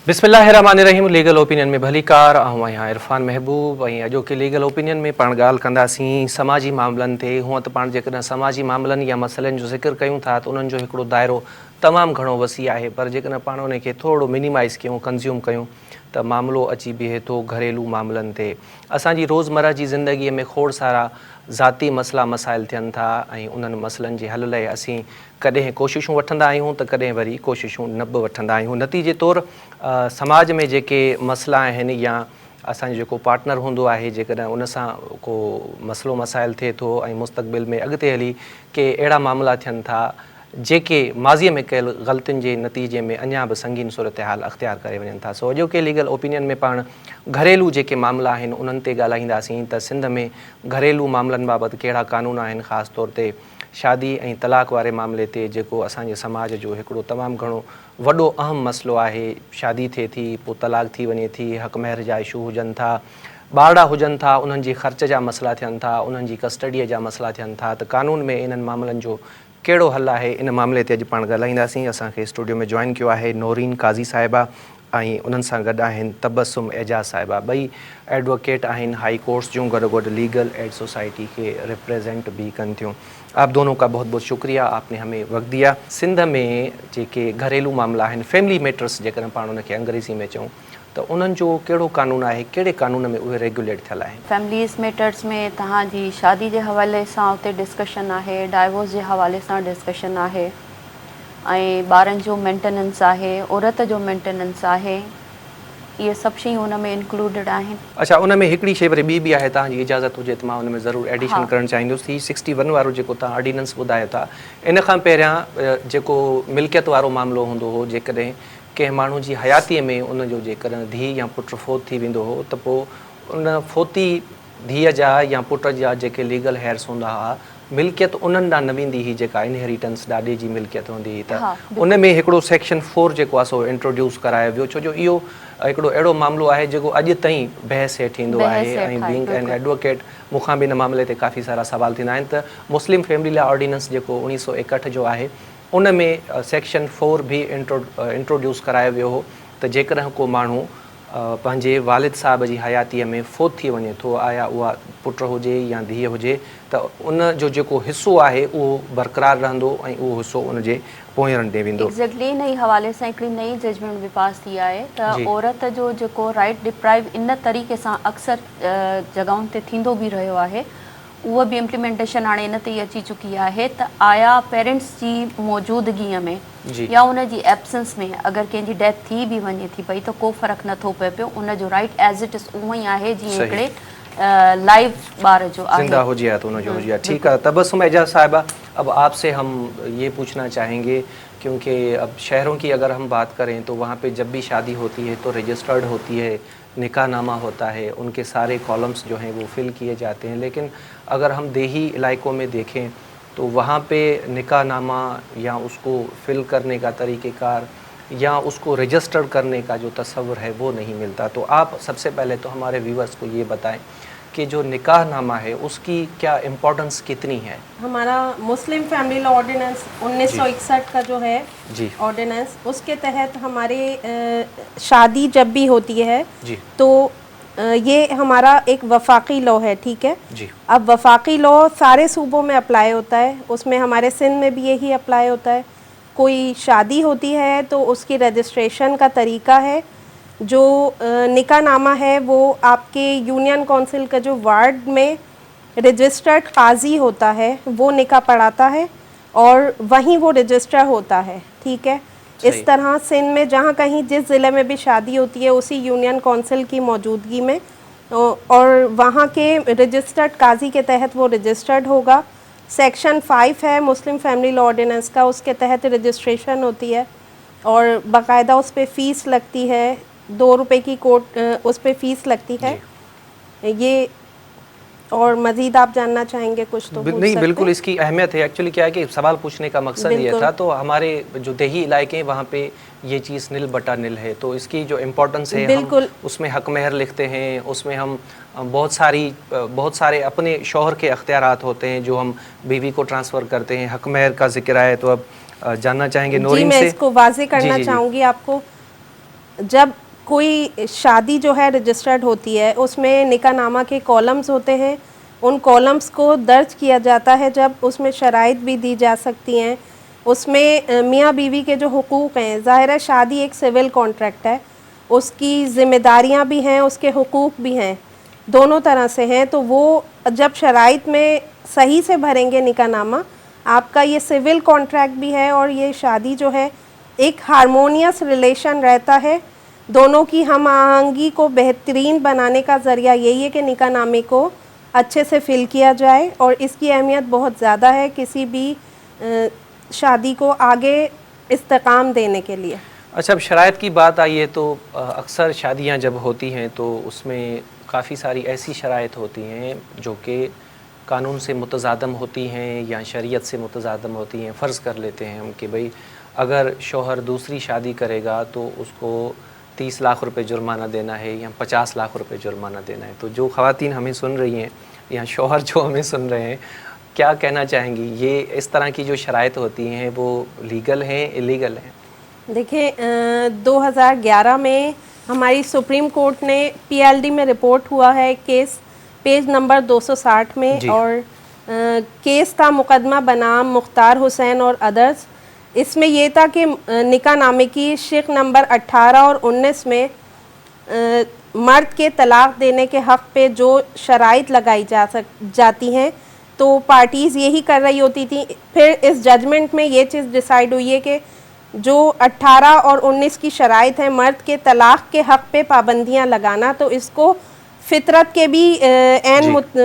बिस्मिल्लाहिर्रहमानिर्रहीम। Legal opinion में भलीकार ऐं यहाँ इरफान महबूब ऐं अॼो के लीगल ओपिनियन में पाण ॻाल्हि कंदासीं समाजी मामलनि ते। हूअं त पाण जेकॾहिं समाजी मामलनि या मसइलनि जो ज़िक्र कयूं था त उन्हनि जो हिकिड़ो दाइरो तमामु घणो वसी आहे, पर जेकॾहिं पाण उन खे थोरो मिनिमाइज़ कयूं, कंज़्यूम कयूं त मामिलो अची बीहे थो घरेलू मामलनि ते। असांजी रोज़मर्रा जी ज़िंदगीअ में खोड़ सारा ज़ाती मसइला मसाइल थियनि था ऐं उन्हनि मसइलनि जे हल लाइ असीं कॾहिं कोशिशूं वठंदा आहियूं त कॾहिं वरी कोशिशूं न बि वठंदा आहियूं। नतीजे तौरु समाज में जेके मसइला आहिनि या असांजो जेको पार्टनर हूंदो आहे, जेकॾहिं उन सां को मसइलो मसाइल थिए थो ऐं मुस्तक़बिल में अॻिते हली के अहिड़ा मामला थियनि था जेके माज़ीअ में कयल ग़लतियुनि जे नतीजे में अञा बि संगीन सूरत हाल अख़्तियार करे वञनि था। सो अॼोके लीगल ओपिनियन में पाण घरेलू जेके मामला आहिनि उन्हनि ते ॻाल्हाईंदासीं त सिंध में घरेलू मामलनि बाबति कहिड़ा क़ानून आहिनि, ख़ासि तौर ते शादी ऐं तलाक वारे मामले ते जेको असांजे समाज जो हिकिड़ो तमामु घणो वॾो अहम मसइलो आहे। शादी थिए थी, पोइ तलाक थी वञे थी, हक़ महर जा इशू हुजनि था, ॿारड़ा हुजनि था, उन्हनि जी ख़र्च जा मसइला थियनि था, उन्हनि जी कस्टडीअ जा मसइला थियनि था, त क़ानून में इन्हनि मामलनि जो कहिड़ो हल आहे, इन मामले ते अॼु पाण ॻाल्हाईंदासीं। असांखे स्टूडियो में जॉइन कयो आहे नौरीन काज़ी साहिबा ऐं उन्हनि सां गॾु आहिनि तबस्सुम एजाज़ साहिबा। ॿई एडवोकेट आहिनि, हाई कोर्ट्स जूं, गॾोगॾु लीगल एड सोसाइटी खे रिप्रेजेंट भी कनि थियूं। आप दोनों का बहुत बहुत शुक्रिया, आपने हमें वक्त दिया। सिंध में जेके घरेलू मामला आहिनि, फैमिली मैटर्स जेकॾहिं पाण उनखे अंग्रेज़ी में चऊं त उन्हनि जो कहिड़ो क़ानून आहे, कहिड़े क़ानून में उहे रेगुलेट थियल आहिनि? फैमिलीज़ मैटर्स में तव्हांजी शादी जे हवाले सां उते डिस्कशन आहे, डाइवोर्स जे हवाले सां डिस्कशन आहे, ऐं ॿारनि जो मेंटेनेंस आहे, औरत जो मेंटेनेंस आहे, इहे सभु शयूं हुन में इंक्लूडेड आहिनि। अच्छा, उन में हिकिड़ी शइ वरी ॿी बि आहे, तव्हांजी इजाज़त हुजे त मां उन में ज़रूरु एडिशन करणु चाहींदुसि। 61 वारो जेको तव्हां ऑर्डिनेंस ॿुधायो था, इन खां पहिरियां जेको मिल्कियत वारो मामिलो हूंदो हो, जेकॾहिं कंहिं माण्हू जी हयातीअ में उनजो जेकॾहिं धीउ या पुटु फोत थी वेंदो हो त पोइ उन फोती धीअ जा या पुट जा जेके लीगल हेयर्स हूंदा हुआ, मिल्कियत उन्हनि ॾांहुं न वेंदी हुई जेका इनहेरिटेंस ॾाॾे जी मिल्कियत हूंदी हुई। त उन में हिकिड़ो सेक्शन 4 जेको आहे सो इंट्रोड्यूस करायो वियो, छो जो इहो हिकिड़ो अहिड़ो मामिलो आहे जेको अॼु ताईं बहस हेठि ईंदो आहे ऐं बीइंग एन एडवोकेट मूंखां बि इन मामले ते काफ़ी सारा सवाल थींदा आहिनि। त मुस्लिम फैमिली लॉ ऑर्डिनेंस जेको 1961 जो आहे, उन में सेक्शन 4 भी इंट्रोड्यूस करायो वियो हो त जेकॾहिं को माण्हू पंहिंजे वालिद साहिब जी हयातीअ में फोत थी वञे थो, आया उहा पुटु हुजे या धीअ हुजे, त उन जो जेको हिसो आहे उहो बरक़रार रहंदो ऐं उहो हिसो उनजे पोयरनि ॾे वेंदो। एग्ज़ैक्टली इन हवाले सां हिकिड़ी नई जजमेंट बि पास थी आहे त औरत जो जेको राइट डिप्राइव इन तरीक़े सां अक्सर जॻहुनि ते थींदो बि रहियो आहे, उहा बि इम्प्लीमेंटेशन हाणे इन ते ई अची चुकी आहे त आया पेरेंट्स जी मौजूदगीअ में या उन जी एब्सेंस में अगरि कंहिंजी डेथ थी बि वञे थी पई त को फ़र्क़ु नथो पए पियो, उनजो राइट एज़ इट इज़ उहो ई आहे जीअं हिकिड़े लाइव ॿार जो आहे, जिंदा हो जिया तो उनजो हो जिया। ठीक है तबस्सुम एजाज़ साहिबा, अब आपसे हम ये पूछना चाहेंगे क्योंकि अब शहरों की अगर हम बात करें तो वहाँ पे जब भी शादी होती है तो रजिस्टर्ड होती है, निकाहनामा होता है, उनके सारे कॉलम्स जो हैं वो फिल किए जाते हैं। लेकिन अगर हम देही इलाकों में देखें तो वहाँ पे निकाहनामा या उसको फिल करने का तरीक़ेकार या उसको रजिस्टर्ड करने का जो तस्वुर है वो नहीं मिलता। तो आप सबसे पहले तो हमारे व्यूअर्स को ये बताएं कि जो निकाहनामा है उसकी क्या इम्पोर्टेंस कितनी है? हमारा मुस्लिम फैमिली लॉ ऑर्डिनेंस 1961 का जो है जी ऑर्डिनेंस, उसके तहत हमारे शादी जब भी होती है जी तो ये हमारा एक वफाकी लॉ है, ठीक है जी। अब वफाकी लॉ सारे सूबों में अप्लाई होता है, उसमें हमारे सिंध में भी यही अप्लाई होता है। कोई शादी होती है तो उसकी रजिस्ट्रेशन का तरीका है, जो निकाहनामा है वो आपके यूनियन काउंसिल का जो वार्ड में रजिस्टर्ड काजी होता है वो निकाह पढ़ाता है और वहीं वो रजिस्टर होता है, ठीक है। इस तरह सिंध में जहाँ कहीं जिस ज़िले में भी शादी होती है उसी यूनियन काउंसिल की मौजूदगी में और वहाँ के रजिस्टर्ड काजी के तहत वो रजिस्टर्ड होगा। सेक्शन 5 है मुस्लिम फैमिली लॉ ऑर्डिनेंस का, उसके तहत रजिस्ट्रेशन होती है और बाकायदा उस पर फ़ीस लगती है, 2 रुपए की कोर्ट उस पर फ़ीस लगती है। ये और मज़ीद आप जानना चाहेंगे कुछ तो नहीं? बिल्कुल, इसकी अहमियत है। एक्चुअली क्या है कि सवाल पूछने का मकसद ये था, तो हमारे जो देही इलाके हैं वहाँ पे ये चीज़ निल बटा निल है, तो इसकी जो इम्पोर्टेंस है हम उसमें हक महर लिखते हैं, उसमें हम बहुत सारे अपने शौहर के अख्तियारात होते हैं जो हम बीवी को ट्रांसफ़र करते हैं। हक महर का जिक्र आए तो अब जानना चाहेंगे नौरीन से। मैं इसको वाज़े करना चाहूँगी आपको। जब कोई शादी जो है रजिस्टर्ड होती है उसमें निकाहनामा के कॉलम्स होते हैं, उन कॉलम्स को दर्ज किया जाता है, जब उसमें शराइत भी दी जा सकती हैं, उसमें मियाँ बीवी के जो हुकूक हैं, ज़ाहिर है शादी एक सिविल कॉन्ट्रैक्ट है, उसकी ज़िम्मेदारियाँ भी हैं, उसके हुकूक भी हैं, दोनों तरह से हैं। तो वो जब शराइत में सही से भरेंगे निकाहनामा, आपका ये सिविल कॉन्ट्रैक्ट भी है और ये शादी जो है एक हारमोनियस रिलेशन रहता है। दोनों की हम आहंगी को बेहतरीन बनाने का ज़रिया यही है कि निकाहनामे को अच्छे से फिल किया जाए, और इसकी अहमियत बहुत ज़्यादा है किसी भी शादी को आगे इस्तेकाम देने के लिए। अच्छा, अब शराइत की बात आई है तो अक्सर शादियां जब होती हैं तो उसमें काफ़ी सारी ऐसी शराइत होती हैं जो कि कानून से मुतज़ादम होती हैं या शरीयत से मुतज़ादम होती हैं। फ़र्ज़ कर लेते हैं हम कि भाई अगर शौहर दूसरी शादी करेगा तो उसको 30 लाख रुपए जुर्माना देना है या 50 लाख रुपए जुर्माना देना है। तो जो ख़वातीन हमें सुन रही हैं या शौहर जो हमें सुन रहे हैं, क्या कहना चाहेंगी? ये इस तरह की जो शराइत होती हैं वो लीगल हैं, इलीगल हैं? देखिए 2011 में हमारी सुप्रीम कोर्ट ने पीएलडी में रिपोर्ट हुआ है केस, पेज नंबर 260 में, और केस था मुकदमा बनाम मुख्तार हुसैन और अदर्स। इसमें ये था कि निकाहनामे की शिक नंबर 18 और 19 में मर्द के तलाक देने के हक़ पे जो शराइत लगाई जाती हैं तो पार्टीज़ यही कर रही होती थी। फिर इस जजमेंट में ये चीज़ डिसाइड हुई है कि जो 18 और 19 की शराइत है मर्द के तलाक के हक़ पे पाबंदियां लगाना, तो इसको फितरत के भी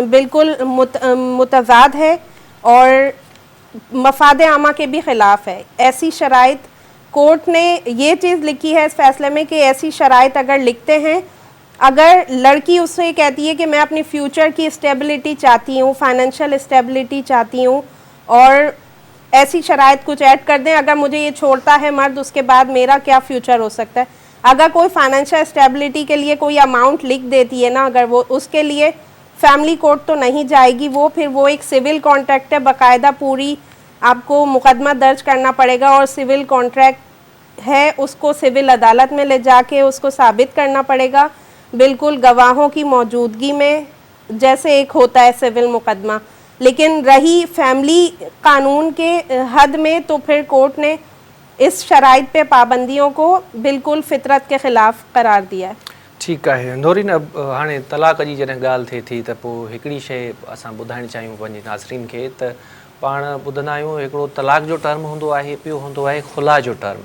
बिल्कुल मुतज़ाद है और मफाद आमा के भी ख़िलाफ़ है। ऐसी शराइत कोर्ट ने ये चीज़ लिखी है इस फैसले में कि ऐसी शराइत अगर लिखते हैं, अगर लड़की उससे कहती है कि मैं अपनी फ्यूचर की स्टेबिलिटी चाहती हूँ, फाइनेंशियल स्टेबिलिटी चाहती हूँ, और ऐसी शराइत कुछ ऐड कर दें, अगर मुझे ये छोड़ता है मर्द उसके बाद मेरा क्या फ्यूचर हो सकता है। अगर कोई फाइनेंशियल स्टेबिलिटी के लिए कोई अमाउंट लिख देती है ना, अगर वो उसके लिए फैमिली कोर्ट तो नहीं जाएगी, वो फिर वो एक सिविल कॉन्ट्रैक्ट है, बाकायदा पूरी आपको मुकदमा दर्ज करना पड़ेगा और सिविल कॉन्ट्रैक्ट है उसको सिविल अदालत में ले जाके उसको साबित करना पड़ेगा, बिल्कुल गवाहों की मौजूदगी में, जैसे एक होता है सिविल मुकदमा। लेकिन रही फैमिली कानून के हद में, तो फिर कोर्ट ने इस शराइत पे पाबंदियों को बिल्कुल फितरत के ख़िलाफ़ करार दिया है। ठीक है नौरीन, अब हाणे तलाक जी जॾहिं ॻाल्हि थिए थी त पोइ हिकिड़ी शइ असां ॿुधाइणु चाहियूं पंहिंजे नाज़रीन खे त पाण ॿुधंदा आहियूं हिकिड़ो तलाक जो टर्म हूंदो आहे, ॿियो हूंदो आहे खुला जो टर्म।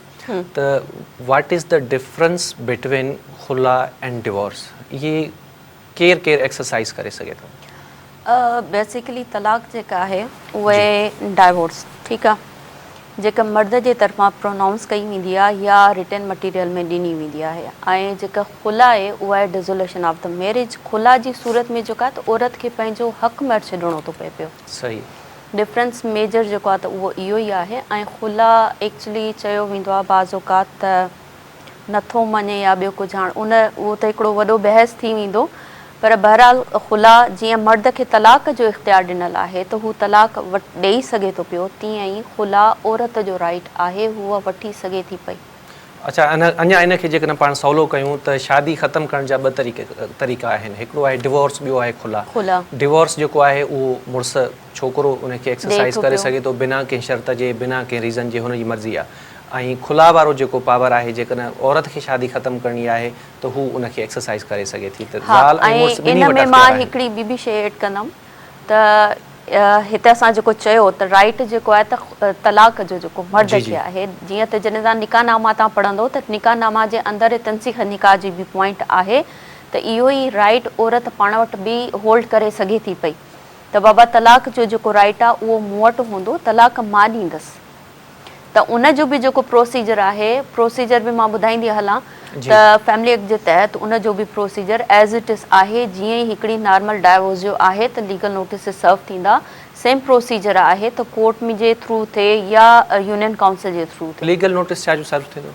त what is the difference between खुला एंड डिवोर्स? ये केरु केरु एक्सरसाइज करे सघे थो? बेसिकली तलाक जेका आहे उहे डाइवोर्स, ठीकु आहे, जेका मर्द जे तरफ़ां प्रोनाउंस कई वेंदी आहे या रिटन मटीरियल में ॾिनी वेंदी आहे। ऐं जेका खुला आहे उहा आहे डिज़ोल्यूशन ऑफ द मैरिज। खुला जी सूरत में जेका त औरत खे पंहिंजो हक़ महर छॾिणो थो पए पियो। सही, डिफरेंस मेजर जेको आहे त उहो इहो ई आहे। ऐं खुला एक्चुअली चयो वेंदो आहे बाज़ औक़ात त नथो मञे या ॿियो कुझु, हाणे उहो त हिकिड़ो वॾो बहस थी वेंदो, पर बहरहाल खुला जीअं मर्द खे तलाक जो इख्तियार ॾिनल आहे त हू तलाक ॾेई सघे थो पियो, तीअं ई खुला औरत जो राइट आहे, हूअ वठी सघे थी पई। अच्छा, अञा इनखे जेकॾहिं पाण सवलो कयूं त शादी ख़तमु करण जा ॿ तरीक़ा आहिनि, हिकिड़ो आहे डिवोर्स, ॿियो आहे खुला। डिवोर्स जेको आहे उहो मुड़ुसु छोकिरो उनखे एक्सरसाइज करे सघे थो बिना कंहिं शर्त जे, बिना कंहिं रीज़न जे, हुनजी मर्ज़ी आहे। ऐं खुला वारो जेको पावर आहे, जेकॾहिं औरत खे शादी ख़तमु करणी आहे त हू उनखे एक्सरसाइज करे सघे थी। त ज़ाल ऐं मुड़ुसु ॿिन्ही वटि इन में मां हिकिड़ी ॿी बि शइ ऐड कंदमि त हिते असां जेको चयो त राइट जेको आहे त तलाक जो जेको मर्द खे आहे, जीअं त जॾहिं तव्हां निकाहनामा तव्हां पढ़ंदो त निकाहनामा जे अंदरि तनसीख़ निकाह जी बि पॉइंट आहे त इहो ई राइट औरत पाण वटि बि होल्ड करे सघे थी पई त बाबा तलाक जो जेको राइट आहे उहो मूं वटि हूंदो, तलाक मां ॾींदसि। त उन जो बि जेको प्रोसीजर आहे, प्रोसीजर बि मां ॿुधाईंदी हलां त फैमिली एक्ट जे तहत उन जो बि प्रोसीजर एज़ इट इज़ आहे। जीअं ई हिकिड़ी नॉर्मल डाइवोर्स जो आहे त लीगल नोटिस सर्व थींदा, सेम प्रोसीजर आहे, त कोर्ट में जे थ्रू थिए या यूनियन काउंसिल जे थ्रू थिए। लीगल नोटिस छा जो सर्व थींदो?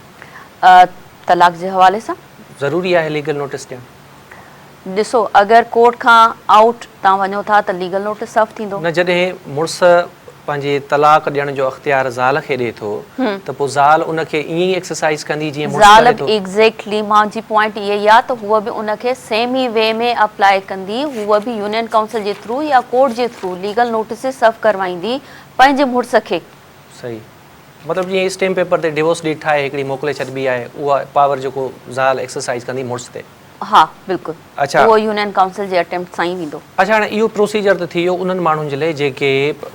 तलाक जे हवाले सां ज़रूरी आहे लीगल नोटिस ॾियणु? ॾिसो, अगरि कोर्ट खां आउट तव्हां वञो था त लीगल नोटिस सर्व थींदो। न, जॾहिं मुड़ुसु पंहिंजे तलाक ॾियण जो अख़्तियार ज़ाल खे ॾिए थो त पोइ ज़ाल उनखे ईअं ई एक्सरसाइज कंदी जीअं मुड़ुस ज़ाल करे थो। एग्ज़ैक्टली मुंहिंजी पॉइंट इहा ई आहे त हूअ बि उनखे सेम ई वे में अप्लाई कंदी, हूअ बि यूनियन काउंसिल जे थ्रू या कोर्ट जे थ्रू लीगल नोटिस सर्व करवाईंदी पंहिंजे मुड़ुस खे। सही, मतिलबु जीअं स्टैम्प पेपर ते डिवोर्स डीड ठाहे हिकिड़ी मोकिले छॾिबी आहे, उहा पावर जेको ज़ाल एक्सरसाइज कंदी मुड़ुस ते। हा बिल्कुलु, अच्छा। उहो यूनियन काउंसिल जे अटेम्प्ट सां ई वेंदो। अच्छा, हाणे इहो प्रोसीजर त थी वियो उन्हनि माण्हुनि जे लाइ जेके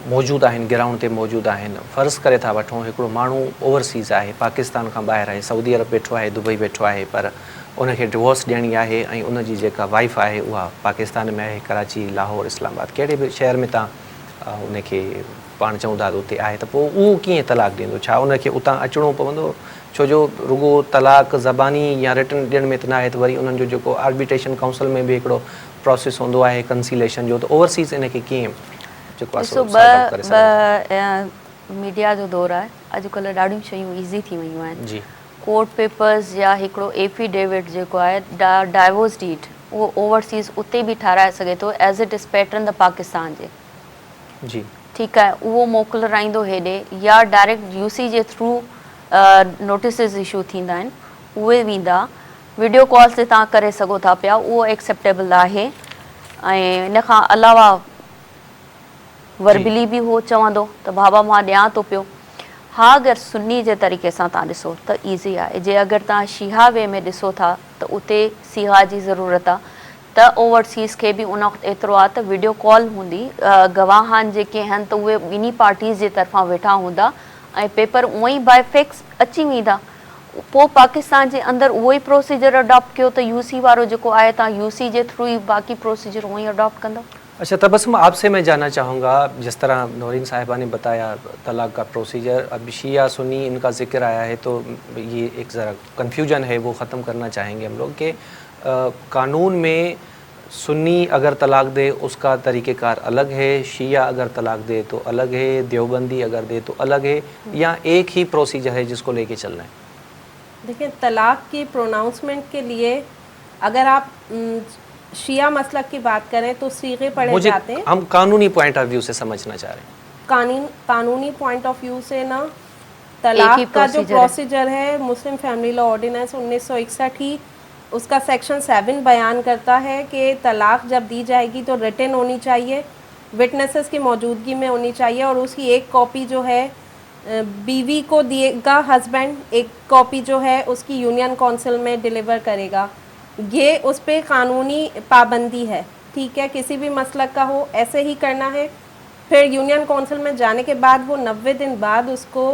मौजूदु आहिनि, ग्राउंड ते मौजूदु आहिनि। फ़र्ज़ु करे था वठूं हिकिड़ो माण्हू ओवरसीज़ आहे, पाकिस्तान खां ॿाहिरि आहे, सऊदी अरब वेठो आहे, दुबई वेठो आहे, पर उनखे डिवोर्स ॾियणी आहे ऐं उनजी जेका वाइफ आहे उहा पाकिस्तान में आहे, कराची, लाहौर, इस्लामाबाद, कहिड़े बि शहर में तव्हां उनखे पाण चऊं था उते आहे, त पोइ उहो कीअं तलाक ॾींदो? छा उनखे उतां अचिणो पवंदो? छो जो रुगो तलाक ज़बानी या रिटन ॾियण में त न आहे, त वरी उन्हनि जो जेको आर्बिट्रेशन काउंसिल में बि हिकिड़ो प्रोसेस हूंदो आहे कंसीलेशन जो, त ओवरसीज़ इनखे कीअं जेको आहे ॾिसो, सॉल्व करे सघंदा? मीडिया जो दौरु आहे, अॼुकल्ह ॾाढियूं शयूं ईज़ी थी वियूं आहिनि। जी, कोर्ट पेपर्स या हिकिड़ो एफिडेविट जेको आहे डाइवोर्स डीड, उहो ओवरसीज़ उते बि ठाराए सघे थो एज़ इट इज़ पैटर्न द पाकिस्तान जे। जी, ठीकु आहे, उहो मोकिलाईंदो हेॾे, या डायरेक्ट यूसी जे थ्रू नोटिस इशू थींदा आहिनि, उहे वेंदा। वीडियो कॉल ते तव्हां करे सघो था पिया, उहो एक्सेप्टेबल आहे। ऐं इन खां अलावा वर्बली बि उहो चवंदो त बाबा मां ॾियां थो पियो। हा, अगरि सुन्नी जे तरीक़े सां तव्हां ॾिसो त ईज़ी आहे। जे अगरि तव्हां शिहा वे में ॾिसो था त उते सिहा जी ज़रूरत आहे, त ओवरसीज़ खे बि उन वक़्तु एतिरो आहे त वीडियो कॉल हूंदी, गवाहनि जेके आहिनि त उहे ॿिन्ही पार्टीज़ जे तरफ़ां वेठा हूंदा ऐं पेपर उअं ई बाय फैक्स अची वेंदा। पोइ पाकिस्तान जे अंदरि उहो ई प्रोसीजर अडॉप्ट कयो त यूसी वारो जेको आहे तव्हां यूसी जे थ्रू ई बाक़ी प्रोसीजर उअं ई अडॉप्ट कंदो। अच्छा, तबस्सुम, आपसे मैं जानना चाहूँगा, जिस तरह नौरीन साहिबा ने बताया तलाक का प्रोसीजर, अब शिया सुन्नी इनका जिक्र आया है, तो ये एक ज़रा कन्फ्यूजन है, वो ख़त्म करना चाहेंगे हम लोग कि कानून में सुन्नी अगर तलाक दे उसका तरीक़ेकार अलग है, शिया अगर तलाक दे तो अलग है, देवबंदी अगर दे तो अलग है, या एक ही प्रोसीजर है जिसको लेके चलना है? देखिए, तलाक की प्रोनाउंसमेंट के लिए अगर आप शिया मसलक की बात करें तो सीगे पढ़े जाते हैं। हम कानूनी पॉइंट ऑफ व्यू से समझना चाह रहे हैं। कानूनी पॉइंट ऑफ व्यू से ना, तलाक का जो प्रोसीजर है, मुस्लिम फैमिली लॉ ऑर्डिनेंस 1961 ही उसका सेक्शन 7 बयान करता है कि तलाक जब दी जाएगी तो रिटन होनी चाहिए, विटनेसेस की मौजूदगी में होनी चाहिए, और उसकी एक कॉपी जो है बीवी को दिएगा हस्बैंड, एक कॉपी जो है उसकी यूनियन काउंसिल में डिलीवर करेगा। ये उस पर कानूनी पाबंदी है, ठीक है, किसी भी मसलक का हो ऐसे ही करना है। फिर यूनियन काउंसिल में जाने के बाद वो 90 दिन बाद उसको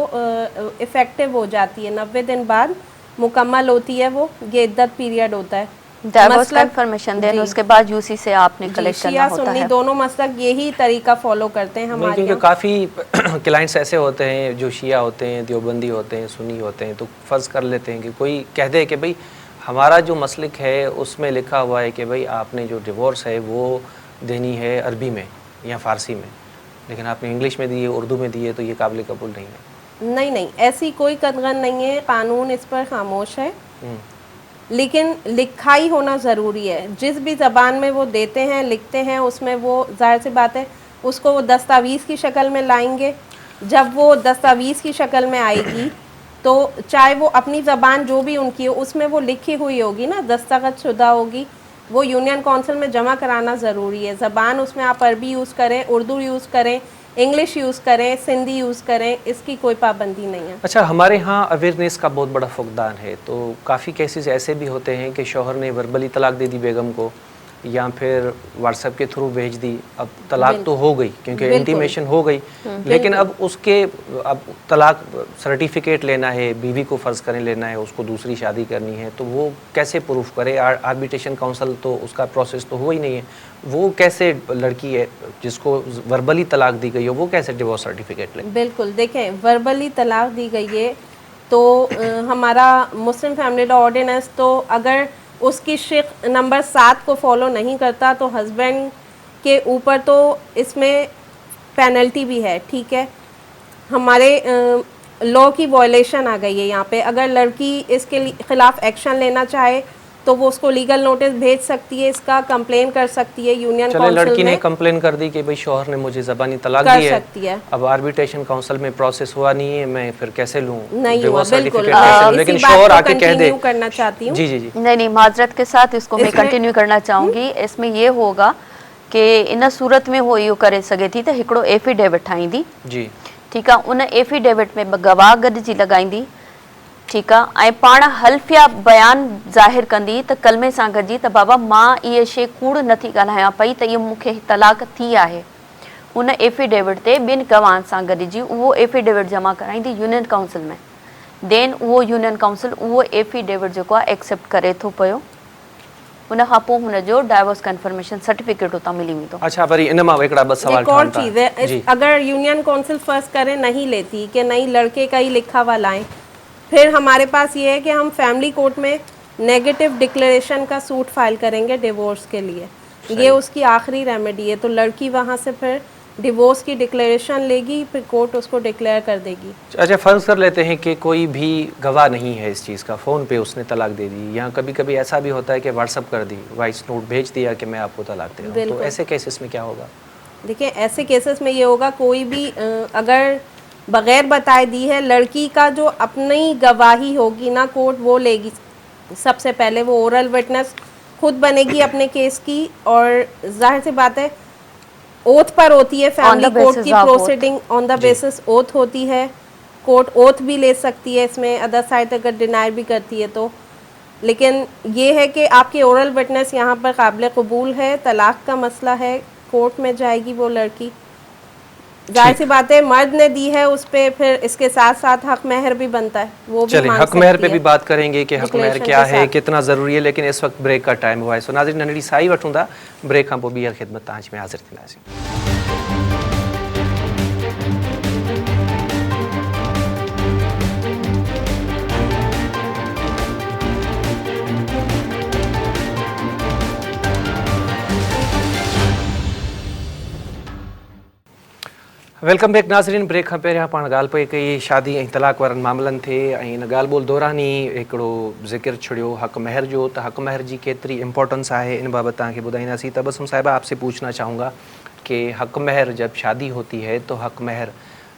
इफ़ेक्टिव हो जाती है, 90 दिन बाद मुकम्मल होती है वो, ये इद्दत पीरियड होता है। डाइवोर्स कंफर्मेशन देन उसके बाद यूसी से आपने कलेक्ट करना होता सुन्नी है। दोनों मसलक यही तरीका फॉलो करते हैं हमारे क्योंकि काफ़ी क्लाइंट्स ऐसे होते हैं जो शिया होते हैं, देवबंदी होते हैं, सुन्नी होते हैं, तो फ़र्ज़ कर लेते हैं कि कोई कह दे कि भाई हमारा जो मसलिक है उसमें लिखा हुआ है कि भाई आपने जो डिवोर्स है वो देनी है अरबी में या फ़ारसी में, लेकिन आपने इंग्लिश में दी है, उर्दू में दी है, तो ये काबिल कबूल नहीं है। नहीं, ऐसी कोई कदगन नहीं है, कानून इस पर खामोश है, लेकिन लिखाई होना ज़रूरी है। जिस भी ज़बान में वो देते हैं, लिखते हैं, उसमें वो जाहिर सी बात है उसको वो दस्तावेज़ की शक्ल में लाएंगे। जब वो दस्तावेज़ की शक्ल में आएगी तो चाहे वो अपनी ज़बान जो भी उनकी हो उसमें वो लिखी हुई होगी ना, दस्तखत शुदा होगी, वो यूनियन काउंसिल में जमा कराना ज़रूरी है। ज़बान उसमें आप अरबी यूज़ करें, उर्दू यूज़ करें, इंग्लिश यूज़ करें, सिंधी यूज़ करें, इसकी कोई पाबंदी नहीं है। अच्छा, हमारे यहाँ अवेयरनेस का बहुत बड़ा फुकदान है, तो काफ़ी केसेस ऐसे भी होते हैं कि शौहर ने वर्बली तलाक दे दी बेगम को, या फिर व्हाट्सएप के थ्रू भेज दी। अब तलाक तो हो गई क्योंकि इंटीमेशन हो गई, लेकिन अब उसके अब तलाक सर्टिफिकेट लेना है, बीवी को फ़र्ज़ करें लेना है, उसको दूसरी शादी करनी है, तो वो कैसे प्रूफ करे? आर्बिट्रेशन काउंसिल तो उसका प्रोसेस तो हुआ ही नहीं है, वो कैसे लड़की है जिसको वर्बली तलाक दी गई हो वो कैसे डिवोर्स सर्टिफिकेट ले? बिल्कुल, देखें, वर्बली तलाक दी गई है तो हमारा मुस्लिम फैमिली लॉ ऑर्डिनेंस तो अगर उसकी शिक नंबर 7 को फॉलो नहीं करता तो हस्बैंड के ऊपर तो इसमें पेनल्टी भी है, ठीक है। हमारे लॉ की वायलेशन आ गई है यहाँ पे। अगर लड़की इसके ख़िलाफ़ एक्शन लेना चाहे तो वो उसको लीगल नोटिस भेज सकती है, इसका कंप्लेन कर सकती है यूनियन चले काउंसिल लड़की ने में, कंप्लेन कर दी कि भाई शौहर ने मुझे ज़बानी तलाक कर दी है, सकती है। अब आर्बिट्रेशन काउंसिल में प्रोसेस हुआ नहीं है, मैं फिर कैसे लूँ नहीं हुआ, डिवोर्स बिल्कुल। सर्टिफिकेट कैसे लूं? इसी लेकिन बात शौहर को आके कह दे, continue करना चाहती हूँ। जी जी जी, नहीं, माजरत के साथ इसको मैं इसमें- कंटिन्यू करना चाहूँगी। इसमें ये होगा कि इन सूरत में हो इहो करे सघे थी त हिकिड़ो एफिडेविट ठाहींदी, जी ठीकु आहे। उन एफिडेविट में ॿ गवाह गॾिजी लॻाईंदी, ठीकु आहे, ऐं पाण हल्फिया बयान ज़ाहिर कंदी त कलमे सां गॾिजी त बाबा मां इहे शइ कूड़ नथी ॻाल्हायां पई त इहो मूंखे तलाक थी आहे। उन एफिडेविट ते ॿिनि गवाहनि सां गॾिजी उहो एफिडेविट जमा कराईंदी यूनियन काउंसिल में। देन उहो यूनियन काउंसिल उहो एफिडेविट जेको आहे एक्सेप्ट करे थो पियो, उन खां पोइ हुनजो डाइवोर्स कंफर्मेशन सर्टिफिकेट उतां मिली वेंदो। अच्छा, वरी इन मां हिकिड़ा ॿ सवाल एक और ठहनि था। चीज़ है, जी अगर यूनियन काउंसिल फर्स्ट करे नहीं लेती कि नहीं लड़के का ही लिखा हुआ लाएं, फिर हमारे पास ये है कि हम फैमिली कोर्ट में नेगेटिव डिक्लेरेशन का सूट फाइल करेंगे डिवोर्स के लिए। ये उसकी आखिरी रेमेडी है। तो लड़की वहाँ से फिर डिवोर्स की डिक्लेरेशन लेगी, फिर कोर्ट उसको डिक्लेयर कर देगी। अच्छा, फर्ज कर लेते हैं कि कोई भी गवाह नहीं है इस चीज़ का, फ़ोन पे उसने तलाक दे दी, या कभी कभी ऐसा भी होता है कि व्हाट्सअप कर दी, वॉइस नोट भेज दिया कि मैं आपको तलाक दे रहा हूँ, तो बिल्कुल। ऐसे केसेस में क्या होगा? देखिए, ऐसे केसेस में ये होगा, कोई भी अगर बगैर बताए दी है, लड़की का जो अपनी गवाही होगी ना, कोर्ट वो लेगी। सबसे पहले वो ओरल विटनेस खुद बनेगी अपने केस की, और जाहिर सी बात है ओथ पर होती है फैमिली कोर्ट की proceeding, on the basis oath होती है। कोर्ट ओथ भी ले सकती है इसमें, अदर साइड अगर डिनाई भी करती है तो। लेकिन ये है कि आपकी ओरल विटनेस यहाँ पर काबिल कबूल है। तलाक का मसला है, कोर्ट में जाएगी वो लड़की। जाहिर सी बात है, मर्द ने दी है उस पे, फिर इसके साथ साथ हक महर भी बनता है, वो भी चलिए मांग हक महर सकती पे है। भी बात करेंगे कि हक महर Declaration क्या के है, साथ। कितना ज़रूरी है, लेकिन इस वक्त ब्रेक का टाइम हुआ है। सो नाज़रीन, नंढड़ी साई वठूं था, ब्रेक खां पोइ ॿीहर ख़िदमत तव्हांजी में हाज़िर थींदासीं। वेलकम बैक नाज़रीन। ब्रेक खां पहिरियां पाण ॻाल्हि पई कई शादी ऐं तलाक वारनि मामलनि ते, ऐं इन ॻाल्हि ॿोल दौरान ई हिकिड़ो ज़िक्र छड़ियो हक महर जो, त हक महर जी केतिरी इम्पोर्टेंस आहे, इन बाबत तव्हांखे ॿुधाईंदासीं। तबस्सुम साहिबा, आपसे पूछना चाहूँगा कि हक महर जब शादी होती है तो हक महर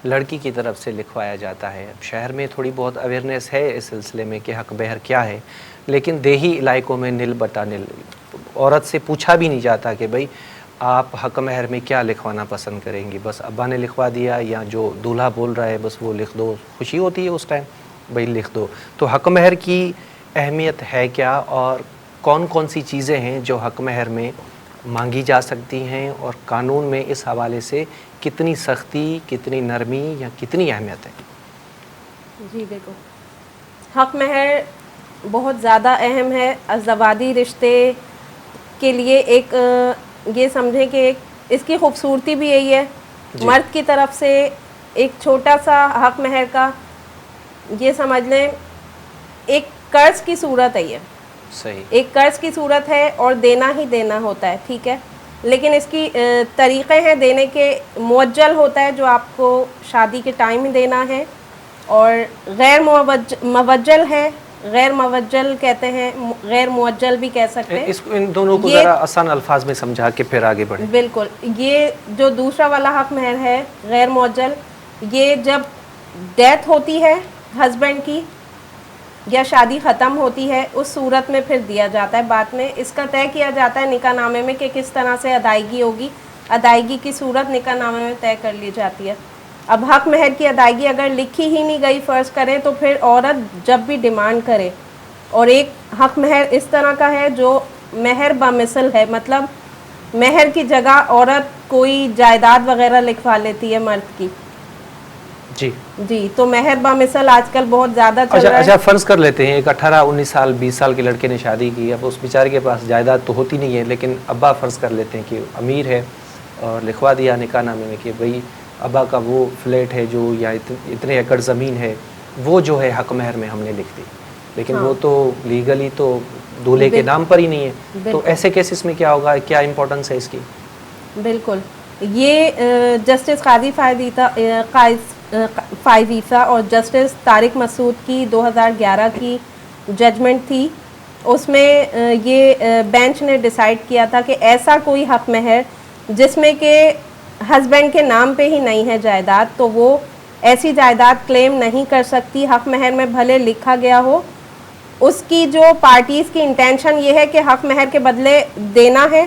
लड़की की तरफ से लिखवाया जाता है। अब शहर में थोड़ी बहुत अवेयरनेस है इस सिलसिले में कि हक महर क्या है, लेकिन देही इलाकों में नील बटा नील, औरत से पूछा भी नहीं जाता कि भाई आप हक महर में क्या लिखवाना पसंद करेंगी, बस अब्बा ने लिखवा दिया या जो दूल्हा बोल रहा है बस वो लिख दो, खुशी होती है उस टाइम, भाई लिख दो। तो हक महर की अहमियत है क्या, और कौन कौन सी चीज़ें हैं जो हक महर में मांगी जा सकती हैं, और कानून में इस हवाले से कितनी सख्ती, कितनी नरमी या कितनी अहमियत है? जी देखो, हक महर बहुत ज़्यादा अहम है। अज़दवाजी रिश्ते के लिए एक ये समझें कि एक इसकी खूबसूरती भी यही है, मर्द की तरफ से एक छोटा सा हक महर का, ये समझ लें एक कर्ज की सूरत है। ये सही, एक कर्ज की सूरत है और देना ही देना होता है, ठीक है। लेकिन इसकी तरीक़े हैं देने के, मुअज्जल होता है जो आपको शादी के टाइम ही देना है, और गैर मुवज्जल है, गैर मुवज्जल कहते हैं, गैर मुअज्जल भी कह सकते हैं। इसको इन दोनों को ये- ज़रा आसान अल्फाज में समझा के फिर आगे बढ़े। बिल्कुल, ये जो दूसरा वाला हक महर है गैर मुअज्जल, ये जब डेथ होती है हस्बैंड की या शादी ख़त्म होती है उस सूरत में फिर दिया जाता है। बाद में इसका तय किया जाता है निकाहनामे में कि किस तरह से अदायगी होगी। अदायगी की सूरत निकाहनामे में तय कर ली जाती है। अब हक महर की अदायगी अगर लिखी ही नहीं गई फ़र्ज़ करें, तो फिर औरत जब भी डिमांड करे, और एक हक महर इस तरह का है जो महर बामिसल है, मतलब महर की जगह औरत कोई जायदाद वगैरह लिखवा लेती है मर्द की। जी जी, तो महर बामिसल आजकल बहुत ज़्यादा चल अच्छा रहा अच्छा, है। फ़र्ज़ कर लेते हैं एक 18-19 साल 20 साल के लड़के ने शादी की, अब उस बेचारे के पास जायदाद तो होती नहीं है, लेकिन अब्बा फ़र्ज़ कर लेते हैं कि अमीर है, और लिखवा दिया निकाहनामे में कि भाई अब्बा का वो फ्लैट है जो, या इतने एकड़ ज़मीन है, वो जो है हक महर में हमने लिख दी, लेकिन वो तो लीगली तो दूल्हे के नाम पर ही नहीं है। तो ऐसे केसेस में क्या होगा, क्या इम्पोर्टेंस है इसकी? बिल्कुल, ये जस्टिस काजी फाइज़ ईसा और जस्टिस तारिक मसूद की 2011 की जजमेंट थी उसमें ये बेंच ने डिसाइड किया था कि ऐसा कोई हक महर जिसमें कि हस्बैंड के नाम पे ही नहीं है जायदाद, तो वो ऐसी जायदाद क्लेम नहीं कर सकती। हक महर में भले लिखा गया हो, उसकी जो पार्टीज़ की इंटेंशन ये है कि हक महर के बदले देना है,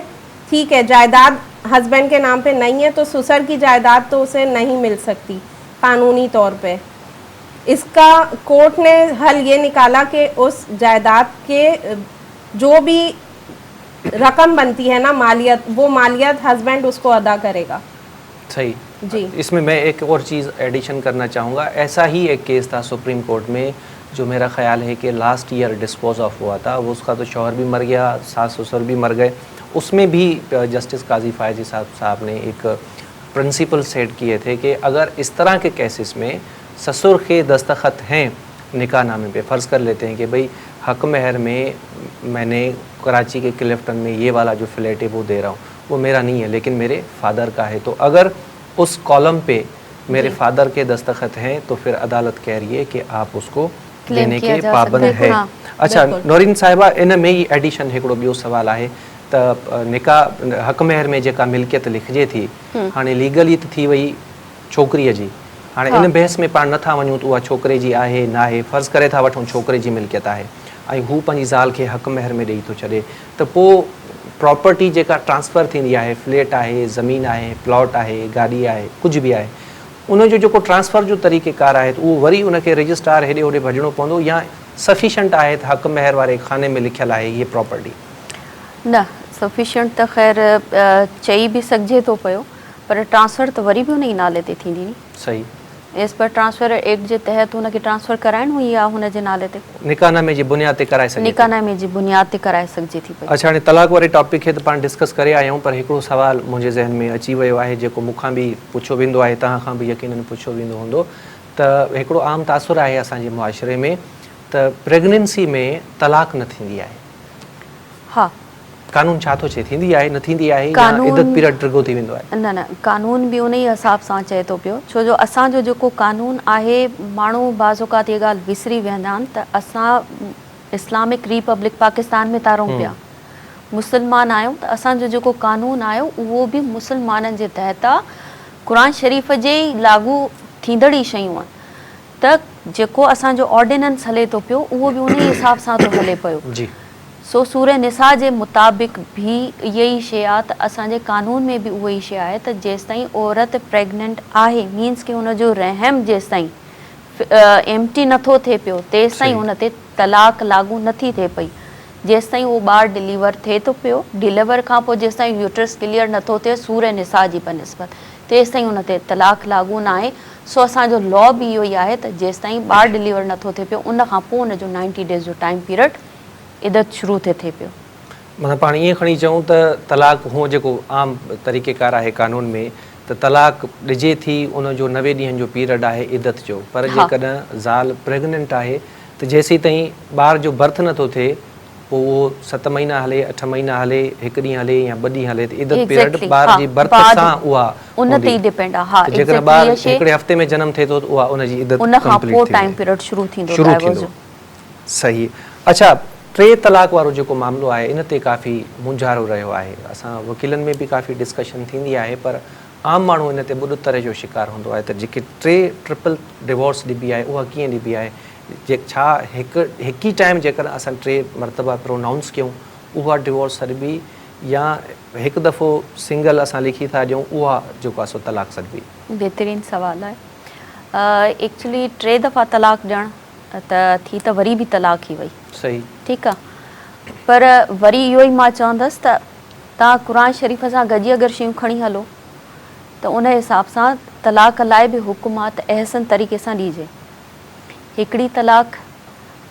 ठीक है, जायदाद हस्बैंड के नाम पे नहीं है तो ससुर की जायदाद तो उसे नहीं मिल सकती कानूनी तौर पे। इसका कोर्ट ने हल ये निकाला कि उस जायदाद के जो भी रकम बनती है ना, मालियत, वो मालियत हस्बैंड उसको अदा करेगा। सही जी। इसमें मैं एक और चीज़ एडिशन करना चाहूँगा। ऐसा ही एक केस था सुप्रीम कोर्ट में, जो मेरा ख्याल है कि लास्ट ईयर डिस्पोज ऑफ हुआ था। वो उसका तो शौहर भी मर गया, सास ससुर भी मर गए। उसमें भी जस्टिस काजी फायजी साहब ने एक प्रिंसिपल सेट किए थे कि अगर इस तरह के केसेस में ससुर के दस्तखत हैं निकाहनामे पे, फ़र्ज़ कर लेते हैं कि भाई हक महर में मैंने कराची के क्लिफ्टन में ये वाला जो फ्लैट है वो दे रहा हूँ, वो मेरा नहीं है लेकिन मेरे फादर का है, तो अगर उस कॉलम पे मेरे फादर के दस्तखत हैं तो फिर अदालत कह रही है कि आप उसको देने के पाबंद है। हाँ, अच्छा नौरीन साहिबा, इन में ही एडिशन हिकिड़ो ॿियो सवाल आहे त निकाह हक महर में जेका मिल्कियत लिखिजे थी हाणे लीगली त थी वई छोकिरीअ जी। हाणे इन बहस में पाण नथा वञूं त उहा छोकिरे जी आहे न आहे, फ़र्ज़ करे था वठूं छोकिरे जी मिल्कियत आहे ऐं हू पंहिंजी ज़ाल खे हक महर में ॾेई थो छॾे, त पोइ प्रॉपर्टी जेका ट्रांसफ़र थींदी आहे, फ्लैट आहे, ज़मीन आहे, प्लॉट आहे, गाॾी आहे, कुझु बि आहे, उनजो जेको ट्रांसफ़र जो तरीक़ेकार आहे त उहो वरी उनखे रजिस्ट्रार हेॾे होॾे भॼणो पवंदो या सफिशेंट आहे त हक महर वारे खाने में लिखियलु आहे हीअ प्रॉपर्टी? न सफिशेंट त ख़ैर चई बि सघिजे थो पियो, पर ट्रांसफ़र त वरी बि उन ई नाले ते थींदी नी। सही, एज़ पर ट्रांसफ़र एक्ट जे तहत हुनखे ट्रांसफ़र कराइणी हुई आहे हुन जे नाले ते, निकाहनामे जी बुनियाद ते कराए सघे, निकाहनामे जी बुनियाद ते कराए सघिजे थी पई। अच्छा, हाणे तलाक वारे टॉपिक खे त पाण डिस्कस करे आया आहियूं, पर हिकिड़ो सवाल मुंहिंजे ज़हन में अची वियो आहे जेको मूंखां बि पुछियो वेंदो आहे, तव्हां खां बि यकीनन पुछियो वेंदो हूंदो, त हिकिड़ो आम तासुर आहे असांजे मुआशरे में त प्रेगनेंसी में तलाक न थींदी आहे। हा, कानून छा थो चए, थींदी आहे न थींदी आहे या कानून इद्दत पीरियड टिगो थी वेंदो आहे? न न, कानून बि उन ई हिसाब सां चए थो पियो, छो जो असांजो जेको कानून आहे, माण्हू बाज़ औक़ात इहा ॻाल्हि विसरी वेंदा आहिनि त असां इस्लामिक रिपब्लिक पाकिस्तान में था रहूं पिया, मुस्लमान आहियूं, त असांजो जेको कानून आहे उहो बि मुस्लमाननि जे तहत आहे, क़ुर शरीफ़ जे ई लागू थींदड़ ई शयूं आहिनि, त जेको असांजो ऑर्डिनेंस हले थो पियो उहो बि उन ई हिसाब सां थो हले पियो। जी, सो सूरे निसा जे मुताबिक़ भी इहा ई शइ आहे त असांजे कानून में बि उहा ई शइ आहे त जेसि ताईं औरत प्रेग्नेंट आहे, मीन्स की हुनजो रहम जेसि ताईं एम्प्टी नथो थिए पियो तेसि ताईं हुन ते तलाक लागू नथी थिए पई। जेसि ताईं उहो ॿारु डिलीवर थिए थो पियो, डिलीवर खां पोइ जेसि ताईं यूट्रस क्लियर नथो थिए सूर निसा जी बनिस्बत, तेसि ताईं हुन ते तलाक लागू न आहे। सो असांजो लॉ बि इहो ई आहे त जेसि ताईं ॿारु डिलीवर नथो थिए पियो उन खां पोइ हुनजो 90 डेज़ जो टाइम पीरियड इद्दत शुरू थिए पियो। मतिलबु पाण ईअं खणी चऊं त तलाक हूअं जेको आम तरीक़ेकार आहे कानून में त तलाक ॾिजे थी, उनजो 90 ॾींहंनि जो पीरियड आहे इद्दत जो, पर जेकॾहिं ज़ाल प्रेगनेंट आहे त जेसीं ताईं ॿार जो बर्थ नथो थिए पोइ उहो 7 महीना हले, 8 महीना हले, 1 ॾींहुं हले या 2 ॾींहं हले, त इद्दत पीरियड ॿार जी बर्थ सां उहा उन ते ई डिपेंड आहे। हा, जेकॾहिं ॿार हिकिड़े हफ़्ते में जनम थिए थो त उहा उनजी इद्दत उन खां पोइ टाइम पीरियड शुरू थींदो। सही। अच्छा, 3 तलाक वारो जेको मामिलो आहे इन ते काफ़ी मुंझारो रहियो आहे, असां वकीलनि में बि काफ़ी डिस्कशन थींदी आहे, पर आम माण्हू इन ते ॿुध तरह जो शिकार हूंदो आहे त जेके 3 ट्रिपल डिवोर्स ॾिबी आहे उहा कीअं ॾिबी आहे, छा हिकु ई टाइम जेकॾहिं असां 3 मरतबा प्रोनाउंस कयूं उहा डिवोर्स सॾिबी, या हिकु दफ़ो सिंगल असां लिखी था ॾियूं उहा जेको आहे सो तलाक सॾिबी? बहितरीन सवाल आहे। एक्चुअली 3 दफ़ा तलाक ॾियणु त थी त वरी बि तलाक ई वई, सही, ठीकु आहे, पर वरी इहो ई मां चवंदसि त तव्हां क़ुर शरीफ़ सां गॾु अगरि शयूं खणी हलो त उन हिसाब सां तलाक लाइ बि हुकुमात अहसन तरीक़े सां ॾिजे। हिकिड़ी तलाक,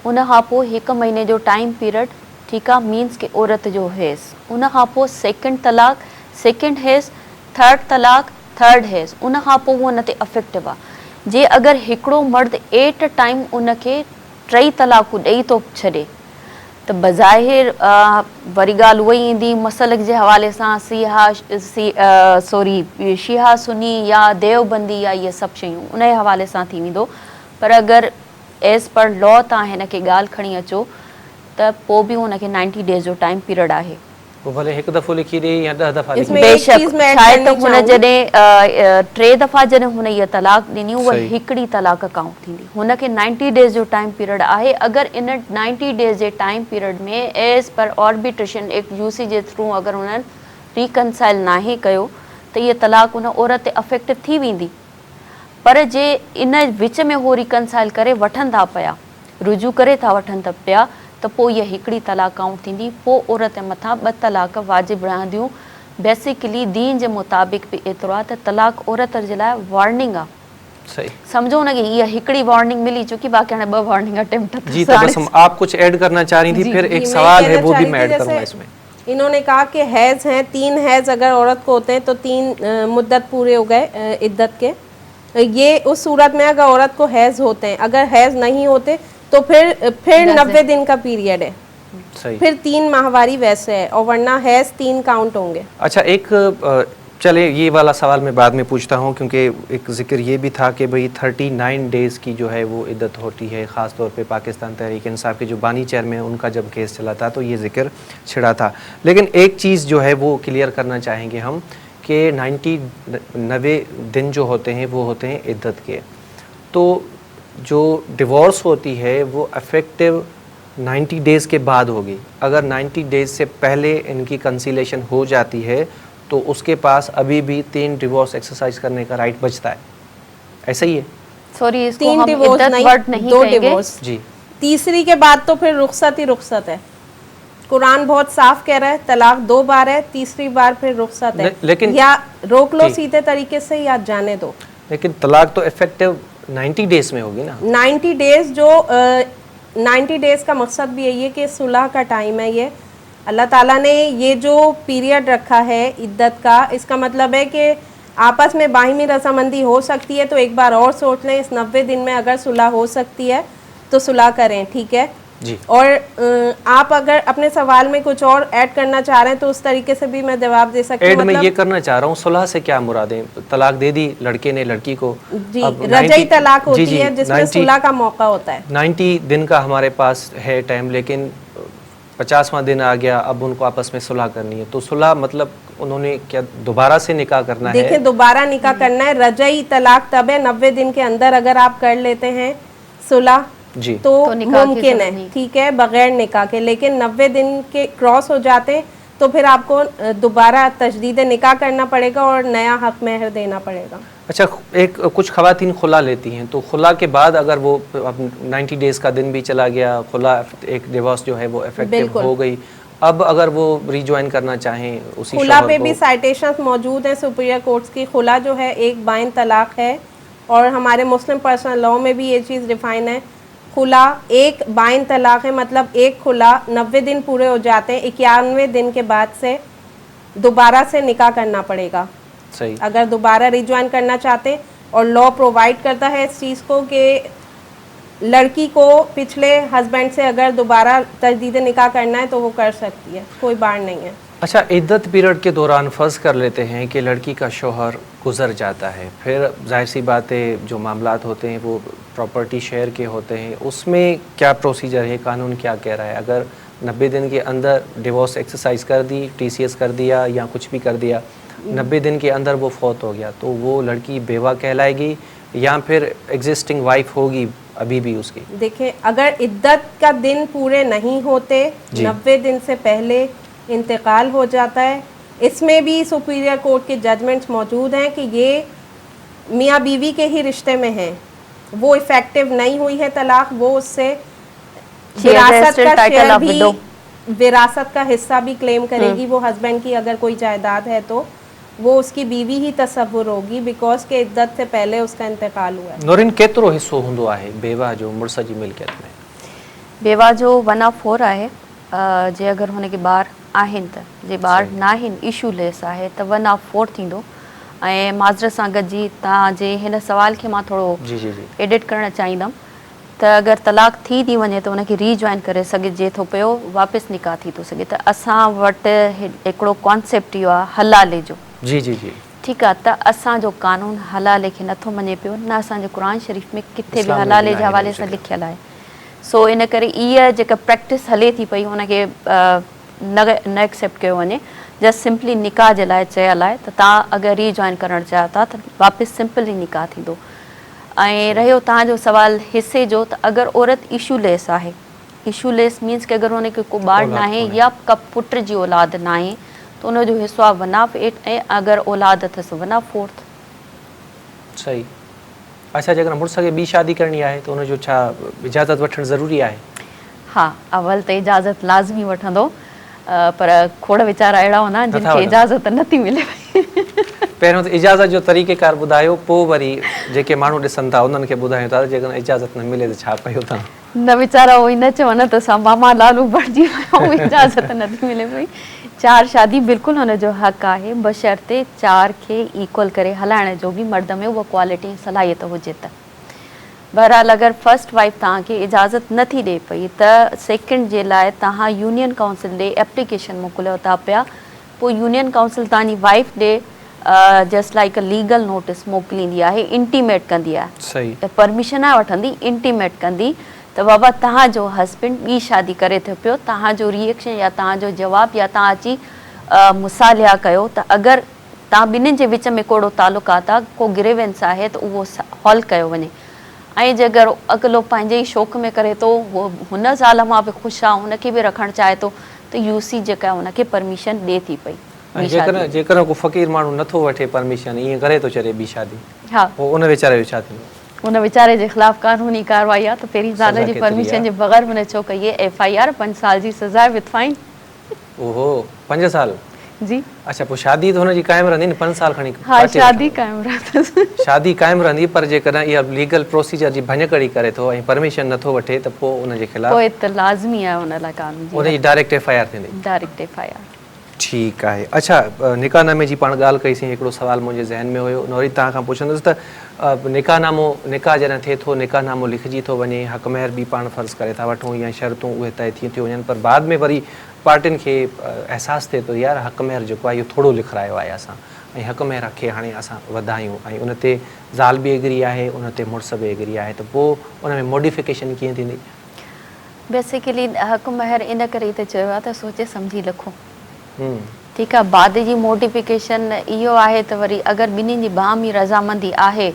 उन खां पोइ 1 महीने जो टाइम पीरियड, ठीकु आहे, मीन्स के औरत जो हैज़, उन खां पोइ 2nd तलाक, 2nd हैज़, 3rd तलाक, 3rd हैज़, उन खां पोइ उहो उन ते अफेक्टिव आहे। जे अगरि हिकिड़ो मर्द एट टाइम उनखे 3 तलाकूं ॾेई थो छॾे त बज़ाहिर वरी ॻाल्हि उहा ई ईंदी मसलक जे हवाले सां शिहा सुनी या देवबंदी या इहे सभु शयूं उन जे हवाले सां थी वेंदो, पर अगरि एज़ पर लॉ तव्हां हिन खे ॻाल्हि खणी अचो त त पोइ बि हुनखे 90 डेज़ जो टाइम पीरियड आहे। वो भले हिकु दफ़ो लिखी ॾे या 10 दफ़ा लिखी इसमें ॾे। एक बेशक चीज़ मैं ऐड छा आहे त करनी हुन चाहूंगी। जॾहिं 3 दफ़ा जॾहिं हुन इहा तलाक ॾिनी उहा सही। हिकिड़ी तलाक काउंट थींदी। हुनखे 90 डेज़ जो टाइम पीरियड आहे। अगरि इन 90 डेज़ जे टाइम पीरियड में as per arbitration act UC जे थ्रू अगरि हुननि रिकनसाइल नाहे कयो त इहा तलाक उन औरत ते अफेक्टिव थी वेंदी। पर जे इन विच में हो रिकनसाइल करे वठनि था पिया, रुजू करे था वठनि था पिया, त पोइ इहा हिकिड़ी तलाक काउंट थींदी। पोइ औरत जे मथां 2 तलाक वाजिबु रहंदियूं। बेसिकली दीन जे मुताबिक़ बि एतिरो आहे त तलाक औरत जे लाइ वार्निंग आहे। सही समझो हुनखे इहा हिकिड़ी वार्निंग मिली चुकी, बाक़ी हाणे 2 वार्निंग अटेम्प्ट जी। तो बस आप कुछ ऐड करना चाह रही थी, फिर एक मैं सवाल कहना है वो चाह भी रही मैं थी, ऐड जैसे करूंगा इसमें। इन्होंने कहा कि हैज़ हैं, 3 हैज़ अगर औरत को होते हैं तो 3 मुद्दत पूरे हो गए इद्दत के। ये उस सूरत में अगर औरत को हैज़ होते हैं, अगर हैज़ नहीं होते तो फिर 90 दिन का पीरियड है, सही। फिर 3 माहवारी वैसे है, और वरना हैज़ 3 काउंट होंगे। अच्छा, एक चले ये वाला सवाल मैं बाद में पूछता हूँ, क्योंकि एक जिक्र ये भी था कि भाई 39 डेज़ की जो है वो इद्दत होती है। ख़ास तौर पे पाकिस्तान तहरीक इंसाफ के जो बानी चेयरमैन हैं उनका जब केस चला था तो ये जिक्र छिड़ा था। लेकिन एक चीज़ जो है वो क्लियर करना चाहेंगे हम कि 90 दिन जो होते हैं वो होते हैं इद्दत के। तो जो डिवोर्स होती है वो इफ़ेक्टिव 90 डेज़ के बाद होगी। अगर 90 डेज़ से पहले इनकी कंसीलेशन हो जाती है तो उसके पास अभी भी 3 डिवोर्स एक्सरसाइज करने का राइट बचता है। ऐसा ही है? सॉरी, इसको 3 हम डिवोर्स इद्दत वर्ड नहीं, नहीं 2 कहेंगे। डिवोर्स। जी। तीसरी के बाद तो फिर रुखसत ही रुखसत है। कुरान बहुत साफ कह रहा है तलाक 2 बार है, तीसरी बार फिर रुखसत है। लेकिन या रोक लो जी। सीधे तरीके से या जाने दो। लेकिन तलाक तो इफेक्टिव 90 डेज़ में होगी ना। 90 डेज़ जो 90 डेज़ का मकसद भी यही है कि सुलह का टाइम है। ये अल्लाह ताला ने ये जो पीरियड रखा है इद्दत का, इसका मतलब है कि आपस में बाहिमी रजामंदी हो सकती है तो एक बार और सोच लें। इस 90 दिन में अगर सुलह हो सकती है तो सुलह करें, ठीक है जी। और आप अगर अपने सवाल में कुछ और ऐड करना चाह रहे हैं तो उस तरीके से भी मैं जवाब दे सकती हूँ। ऐड में ये करना चाह रहा हूँ, सुलह से क्या मुरादें? तलाक दे दी लड़के ने लड़की को, जी, अब रजई 90 तलाक होती जी, है जिसमें 90 सुलह का मौका होता है। 90 दिन का हमारे पास है टाइम, लेकिन 50वां दिन आ गया, अब उनको आपस में सुलह करनी है। तो सुलह मतलब उन्होंने क्या दोबारा से निकाह करना है? देखिए, दोबारा निकाह करना है। रजई तलाक तब है 90 दिन के अंदर अगर आप कर लेते हैं सुलह जी। तो निकाह की मुमकिन जरूरत है, नहीं। ठीक है, बगैर निकाह के। लेकिन 90 दिन के क्रॉस हो जाते हैं तो फिर आपको दोबारा तजदीद निकाह करना पड़ेगा और नया हक महर देना पड़ेगा। अच्छा, एक कुछ खवातीन खुला लेती हैं, तो खुला के बाद अगर वो अब 90 डेज़ का दिन भी चला गया, खुला एक डिवोर्स जो है वो इफेक्टिव हो गई, अब अगर वो रिज्वाइन करना चाहें उसी खुला शौहर पे को, भी साइटेशंस मौजूद हैं सुपीरियर कोर्ट्स की। खुला जो है एक बाइन तलाक है और हमारे मुस्लिम पर्सनल लॉ में भी ये चीज़ डिफाइन है। खुला एक बाइन तलाक है, मतलब एक खुला 90 दिन पूरे हो जाते हैं, 91वें दिन के बाद से दोबारा से निकाह करना पड़ेगा। सही। अगर दोबारा रिज्वाइन करना चाहते हैं, और लॉ प्रोवाइड करता है इस चीज़ को कि लड़की को पिछले हस्बैंड से अगर दोबारा तजदीद निकाह करना है तो वो कर सकती है, कोई बार नहीं है। अच्छा, इद्दत पीरियड के दौरान फ़र्ज़ कर लेते हैं कि लड़की का शौहर गुज़र जाता है, फिर जाहिर सी बात है जो मामलात होते हैं वो प्रॉपर्टी शेयर के होते हैं, उसमें क्या प्रोसीजर है, कानून क्या कह रहा है? अगर 90 दिन के अंदर डिवोर्स एक्सरसाइज कर दी, TCS कर दिया या कुछ भी कर दिया, 90 दिन के अंदर वो फौत हो गया, तो वो लड़की बेवा कहलाएगी या फिर एग्जिस्टिंग वाइफ होगी अभी भी उसकी? देखिए, अगर इद्दत का दिन पूरे नहीं होते, 90 दिन से पहले इंतकाल हो जाता है, इसमें भी सुपीरियर कोर्ट के जजमेंट्स मौजूद हैं कि ये मियाँ बीवी के ही रिश्ते में हैं, वो इफ़ेक्टिव नहीं हुई है तलाक, वो उससे विरासत का शेयर भी, विरासत का हिस्सा भी क्लेम करेगी। वो हस्बैंड की अगर कोई जायदाद है तो वो उसकी बीवी ही तस्वुर होगी, बिकॉज के इद्दत से पहले उसका इंतकाल हुआ है। नौरिन, केतिरो हिस्सो हूंदो आहे बेवा जो मुड़स जी मिल्कियत में? बेवा जो 1/4 आहे। जे अगरि हुनखे ॿार आहिनि त, जे ॿार न आहिनि, इशूलेस आहे त 1/4 थींदो। ऐं माज़रत सां गॾिजी तव्हांजे हिन सवाल खे मां थोरो जी जी जी एडिट करणु चाहींदमि त अगरि तलाक थी वञे त उनखे रीजॉइन करे सघिजे थो पियो, वापसि निकाह थी थो सघे। त असां वटि हिकिड़ो कॉन्सेप्ट इहो आहे हलाले जो। जी जी जी ठीकु आहे, त असांजो कानून हलाले खे नथो मञे पियो, न असांजे क़ुर शरीफ़ में किथे बि इस्लाम में हलाले बि जे नाहे हवाले ज़िक्र। सां लिखियलु आहे। सो इन करे इहा जेका प्रैक्टिस हले थी पई हुनखे न एक्सेप्ट कयो वञे। जस्ट सिंपली निकाह जे लाइ चयल आहे त तव्हां अगरि रीजॉइन करणु चाहियो था त वापसि सिंपली निकाह थींदो। ऐं रहियो तव्हांजो सुवाल हिसे जो, त अगरि औरत इशूलेस आहे, इशूलेस मीन्स की अगरि हुनखे को ॿार न आहे या का पुट जी औलाद न आहे त उनजो हिसो आहे 1/8 ऐं अगरि औलाद अथसि 1/4। सही। अच्छा, जेकर मुड़ुस खे ॿी शादी करणी आहे त उनजो छा इजाज़त वठणु ज़रूरी आहे? हा, अवल त इजाज़त लाज़मी वठंदो, पर खोड़ वीचारा अहिड़ा हूंदा आहिनि जिनखे इजाज़त नथी मिले। पहिरियों त इजाज़त जो तरीक़ेकार ॿुधायो, पोइ वरी जेके माण्हू ॾिसनि था उन्हनि खे ॿुधायूं था जेकॾहिं इजाज़त न मिले त छा कयो तव्हां? न वीचारा उहो ई न चवनि त असां मामा लालू बणिजी विया आहियूं, इजाज़त नथी मिले पई। 4 शादी बिल्कुलु हुनजो हक़ आहे, बशर्ते 4 खे इक्वल करे हलाइण जो बि मर्द में उहा क्वालिटी सलाहियत हुजे त। बहरहाल अगरि फर्स्ट वाइफ तव्हांखे इजाज़त नथी ॾिए पई त सेकेंड जे लाइ तव्हां यूनियन काउंसिल ॾे एप्लीकेशन मोकिलियो था पिया, पोइ यूनियन काउंसिल तव्हांजी वाइफ ॾे just like a legal notice मोकिलींदी आहे, इंटीमेट कंदी आहे। सही। परमिशन न वठंदी, इंटीमेट कंदी त बाबा तव्हांजो हस्बैंड ॿी शादी करे थो पियो, तव्हांजो रिएक्शन या तव्हांजो जवाबु या तव्हां अची मुसालिया कयो त अगरि तव्हां ॿिन्हिनि जे विच में कोड़ो तालुकात आहे, को ग्रेवेंस आहे त उहो हॉल कयो वञे। ऐं जे अगरि अॻिलो पंहिंजे ई शौक़ में करे थो, हुन ज़ाल मां बि ख़ुशि आहे, हुनखे बि रखणु चाहे थो त यूसी जेका हुनखे परमिशन ॾिए थी पई। जेकर को फ़क़ीर माण्हू नथो वठे परमिशन, ईअं करे थो छॾे ॿी शादी, हा, पोइ उन वीचारे जो छा थींदो? उन वीचारे जे ख़िलाफ़ कानूनी कार्रवाई आहे त पहिरीं ज़ाल जी परमिशन जे बग़ैर हुन छो कई आहे, FIR 5 साल जी सज़ा विद फाइन। ओहो, 5 साल? जी। अच्छा, पोइ शादी त हुनजी क़ाइमु रहंदी न, 5 साल खणी? हा, शादी क़ाइमु रहंदसि। शादी क़ाइमु रहंदी, पर जेकॾहिं इहा लीगल प्रोसीजर जी भञकड़ी करे थो ऐं परमिशन नथो वठे त पोइ उनजे ख़िलाफ़ पोइ त लाज़मी आहे हुन लाइ कानून जी उनजी डायरेक्ट FIR थींदी? Direct FIR। ठीकु आहे। अच्छा, निकाहनामे जी पाण ॻाल्हि कईसीं, हिकिड़ो सुवालु मुंहिंजे ज़हन में हुयो, वरी तव्हां खां पुछंदुसि त निकाह जॾहिं थिए थो, निकाहनामो लिखिजी थो वञे, हक़ महर बि पाण फ़र्ज़ु करे था वठूं या शर्तूं उहे तय थी थियूं वञनि, पर बाद में वरी पार्टियुनि खे अहसासु थिए थो यार हक़ महर जेको आहे इहो थोरो लिखायो आहे असां, ऐं हक़ महर खे हाणे असां वधायूं, ऐं उन ते ज़ाल बि एग्री आहे, उन ते मुड़ुस बि एग्री आहे, त पोइ उन में मॉडिफिकेशन कीअं थींदी? बेसिकली हक़ महर इन करे त चयो आहे त सोचे सम्झी लिखो। ठीकु आहे, बाद जी मॉडिफिकेशन इहो आहे त वरी अगरि ॿिन्हिनि जी बाहमी रज़ामंदी आहे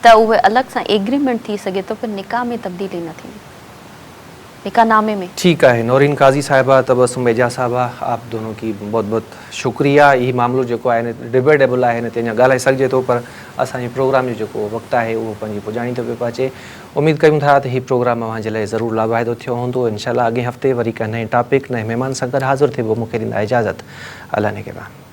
त उहे अलॻि सां एग्रीमेंट थी सघे थो, पर निकाह में तब्दीली न थींदी, निकाहनामे में। ठीक है, नौरीन काजी साहिबा, तबस्सुम एजाज साहिबा, आप दोनों की बहुत बहुत शुक्रिया। ये मामलो जो है डिबेटेबल है, न ते ॻाल्हाए सघिजे थो, पर असांजे प्रोग्राम जो वक़्तु आहे उहो पंहिंजी पुॼाणी थो पियो अचे। उम्मीद कयूं था त हीउ प्रोग्राम अव्हांजे लाइ ज़रूरु लाभाइदो थियो हूंदो। इंशाअल्लाह अॻे हफ़्ते वरी कंहिं नए टॉपिक नए महिमान सां गॾु हाज़िर थिबो। मूंखे ॾींदा इजाज़त। अल्लाह ने के बाद।